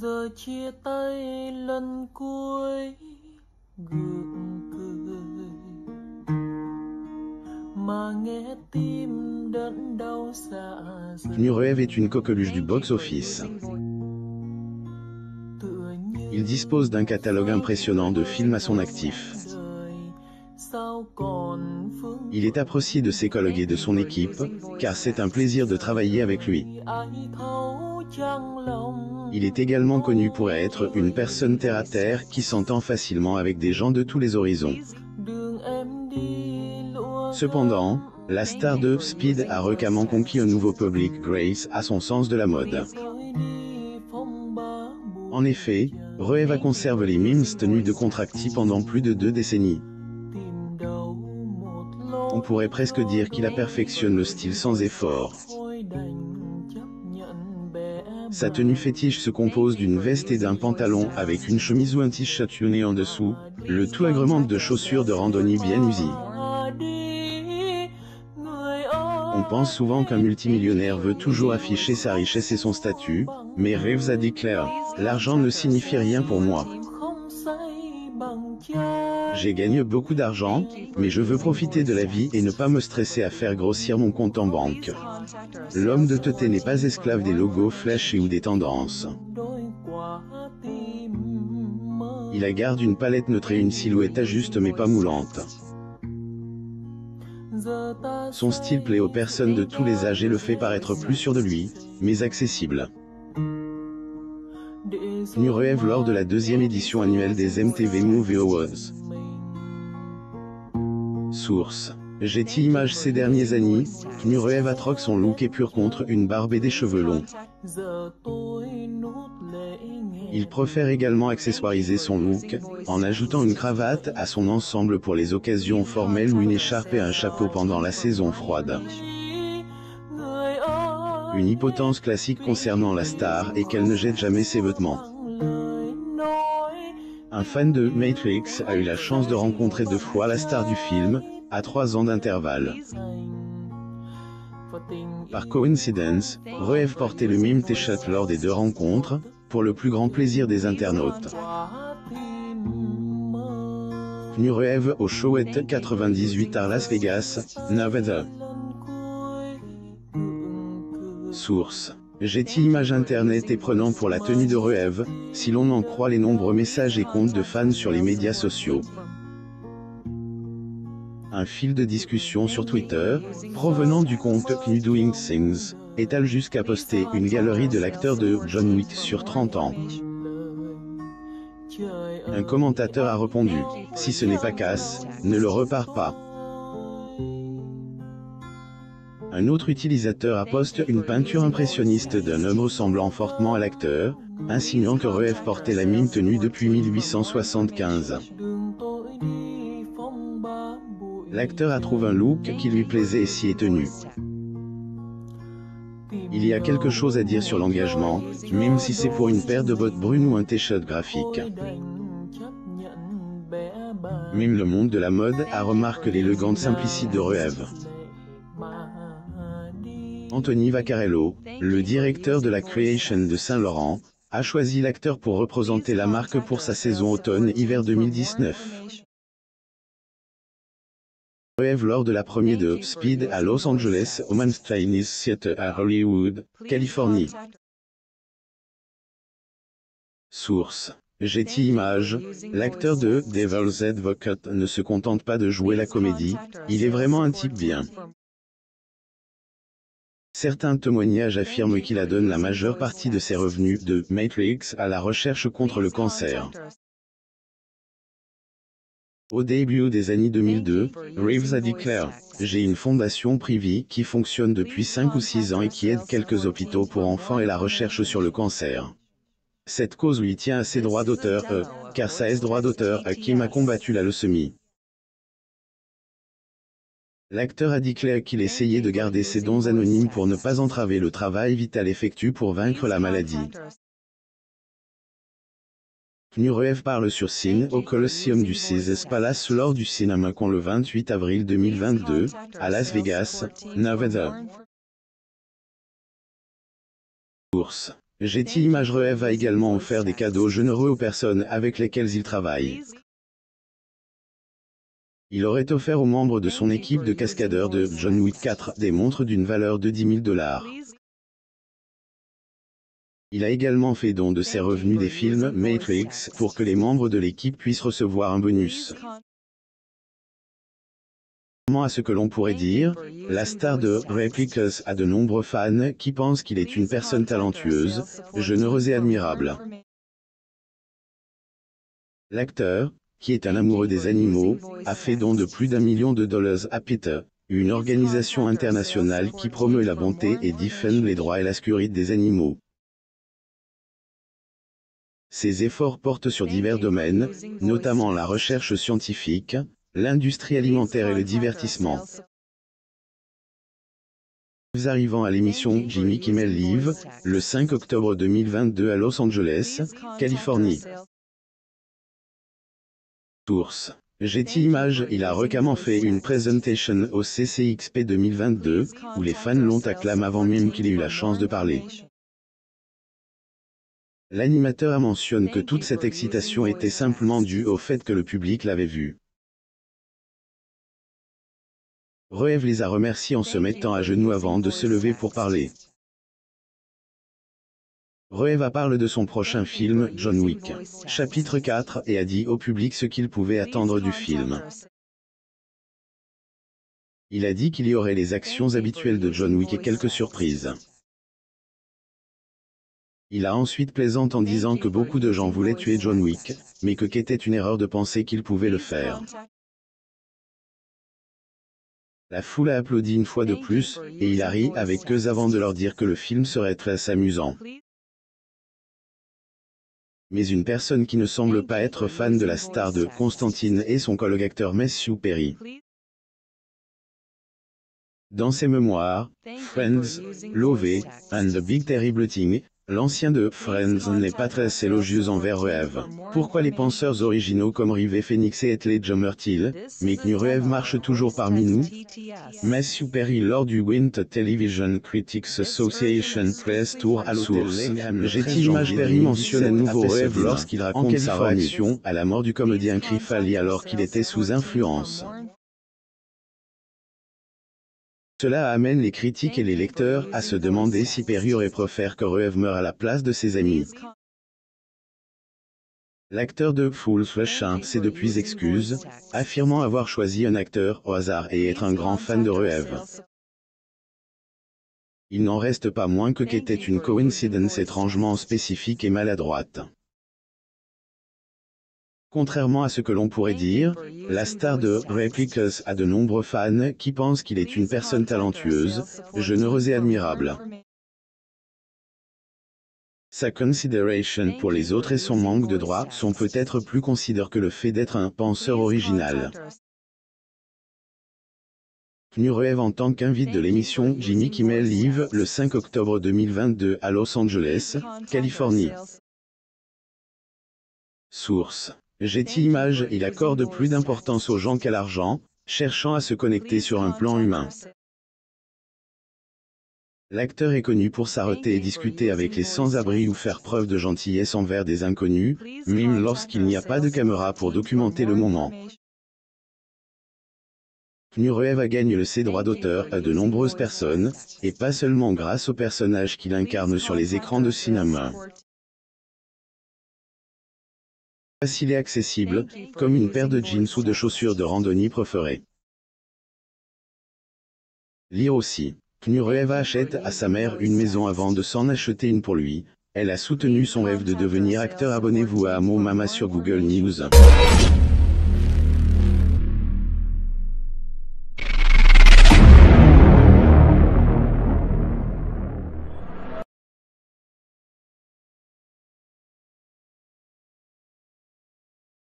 Giờ chia tay lần cuối gượng cười mà nghe tim đớn đau dạ dày. Nureyev est une coqueluche du box-office. Il dispose d'un catalogue impressionnant de films à son actif. Il est apprécié de ses collègues et de son équipe, car c'est un plaisir de travailler avec lui. Il est également connu pour être une personne terre-à-terre qui s'entend facilement avec des gens de tous les horizons. Cependant, la star de Speed a récemment conquis un nouveau public grâce à son sens de la mode. En effet, Rueva conserve les mêmes tenues de contractie pendant plus de 2 décennies. On pourrait presque dire qu'il perfectionne le style sans effort. Sa tenue fétiche se compose d'une veste et d'un pantalon avec une chemise ou un t-shirt tuné en dessous, le tout agrémente de chaussures de randonnée bien usées. On pense souvent qu'un multimillionnaire veut toujours afficher sa richesse et son statut, mais Reeves a déclaré « L'argent ne signifie rien pour moi. J'ai gagné beaucoup d'argent, mais je veux profiter de la vie et ne pas me stresser à faire grossir mon compte en banque. L'homme de teuté n'est pas esclave des logos flashy ou des tendances. Il garde une palette neutre et une silhouette ajuste mais pas moulante. Son style plaît aux personnes de tous les âges et le fait paraître plus sûr de lui, mais accessible. Nureyev lors de la 2e édition annuelle des MTV Movie Awards. Source. Getty Images. Ces dernières années, Nureyev a troqué son look épuré contre une barbe et des cheveux longs. Il préfère également accessoiriser son look, en ajoutant une cravate à son ensemble pour les occasions formelles ou une écharpe et un chapeau pendant la saison froide. Une hypothèse classique concernant la star est qu'elle ne jette jamais ses vêtements. Un fan de Matrix a eu la chance de rencontrer 2 fois la star du film, à 3 ans d'intervalle. Par coïncidence, Ruev portait le même t-shirt lors des 2 rencontres, pour le plus grand plaisir des internautes. Nureyev au Showette 98 à Las Vegas, Nevada. Source. Getty Images. Internet est prenant pour la tenue de Ruev, si l'on en croit les nombreux messages et comptes de fans sur les médias sociaux. Un fil de discussion sur Twitter, provenant du compte New Doing Things, étale jusqu'à poster une galerie de l'acteur de John Wick sur 30 ans. Un commentateur a répondu « Si ce n'est pas Cass, ne le repars pas ». Un autre utilisateur a posté une peinture impressionniste d'un homme ressemblant fortement à l'acteur, insinuant que Ruev portait la même tenue depuis 1875. L'acteur a trouvé un look qui lui plaisait et s'y est tenu. Il y a quelque chose à dire sur l'engagement, même si c'est pour une paire de bottes brunes ou un t-shirt graphique. Même le monde de la mode a remarqué l'élégante simplicité de Ruev. Anthony Vaccarello, le directeur de la Creation de Saint-Laurent, a choisi l'acteur pour représenter la marque pour sa saison automne-hiver 2019. Ruev lors de la première de Speed à Los Angeles au Manstein's Theater à Hollywood, Californie. Source. Getty Images. L'acteur de Devil's Advocate ne se contente pas de jouer la comédie, il est vraiment un type bien. Certains témoignages affirment qu'il a donné la majeure partie de ses revenus de Matrix à la recherche contre le cancer. Au début des années 2002, Reeves a déclaré « J'ai une fondation privée qui fonctionne depuis 5 ou 6 ans et qui aide quelques hôpitaux pour enfants et la recherche sur le cancer. Cette cause lui tient à ses droits d'auteur, car ça est droit d'auteur qui m'a combattu la leucémie. » L'acteur a déclaré qu'il essayait de garder ses dons anonymes pour ne pas entraver le travail vital effectué pour vaincre la maladie. Nureyev parle sur scène au Coliseum du Caesars Palace lors du CinemaCon le 28 avril 2022, à Las Vegas, Nevada. Source. Getty Images Reeves a également offert des cadeaux généreux aux personnes avec lesquelles il travaille. Il aurait offert aux membres de son équipe de cascadeurs de John Wick 4 des montres d'une valeur de 10 000 $. Il a également fait don de ses revenus des films Matrix pour que les membres de l'équipe puissent recevoir un bonus. Contrairement à ce que l'on pourrait dire, la star de Replicas a de nombreux fans qui pensent qu'il est une personne talentueuse, généreuse et admirable. L'acteur, qui est un amoureux des animaux, a fait don de plus d'1 million de dollars à PETA, une organisation internationale qui promeut la bonté et défend les droits et la sécurité des animaux. Ses efforts portent sur divers domaines, notamment la recherche scientifique, l'industrie alimentaire et le divertissement. Arrivant à l'émission Jimmy Kimmel Live, le 5 octobre 2022 à Los Angeles, Californie. Source: Getty Images. Il a récemment fait une présentation au CCXP 2022, où les fans l'ont acclamé avant même qu'il ait eu la chance de parler. L'animateur mentionne que toute cette excitation était simplement due au fait que le public l'avait vu. Reeves les a remerciés en se mettant à genoux avant de se lever pour parler. Reeves parle de son prochain film, John Wick, chapitre 4, et a dit au public ce qu'il pouvait attendre du film. Il a dit qu'il y aurait les actions habituelles de John Wick et quelques surprises. Il a ensuite plaisanté en disant que beaucoup de gens voulaient tuer John Wick, mais que qu'était une erreur de penser qu'il pouvait le faire. La foule a applaudi une fois de plus, et il a ri avec eux avant de leur dire que le film serait très amusant. Mais une personne qui ne semble pas être fan de la star de Constantine est son collègue acteur Matthew Perry. Dans ses mémoires, Friends, Love, and the Big Terrible Thing, l'ancien de Friends n'est pas très élogieux envers Reeves. Pourquoi les penseurs originaux comme River Phoenix et Heath Ledger meurent-ils, mais que Reeves marche toujours parmi nous? Matthew Perry lors du Winter Television Critics Association Press Tour à Source. Getty Images. Perry mentionne à nouveau Reeves lorsqu'il raconte sa réaction à la mort du comédien Chris Farley alors qu'il était sous influence. Cela amène les critiques et les lecteurs à se demander si Perry aurait préféré que Reeves meure à la place de ses amis. L'acteur de Full Flush s'est depuis excuse, affirmant avoir choisi un acteur au hasard et être un grand fan de Reeves. Il n'en reste pas moins que qu'était une coïncidence étrangement spécifique et maladroite. Contrairement à ce que l'on pourrait dire, la star de Replicas a de nombreux fans qui pensent qu'il est une personne talentueuse, généreuse et admirable. Sa considération pour les autres et son manque de droits sont peut-être plus considérés que le fait d'être un penseur original. Reeves en tant qu'invité de l'émission Jimmy Kimmel Live le 5 octobre 2022 à Los Angeles, Californie. Source: Getty Images. Il accorde plus d'importance aux gens qu'à l'argent, cherchant à se connecter sur un plan humain. L'acteur est connu pour s'arrêter et discuter avec les sans-abri ou faire preuve de gentillesse envers des inconnus, même lorsqu'il n'y a pas de caméra pour documenter le moment. Reeves gagne ses droits d'auteur à de nombreuses personnes, et pas seulement grâce aux personnages qu'il incarne sur les écrans de cinéma. Facile et accessible, comme une paire de jeans ou de chaussures de randonnée préférées. Lire aussi. Reeves achète à sa mère une maison avant de s'en acheter une pour lui. Elle a soutenu son rêve de devenir acteur. Abonnez-vous à Amo Mama sur Google News.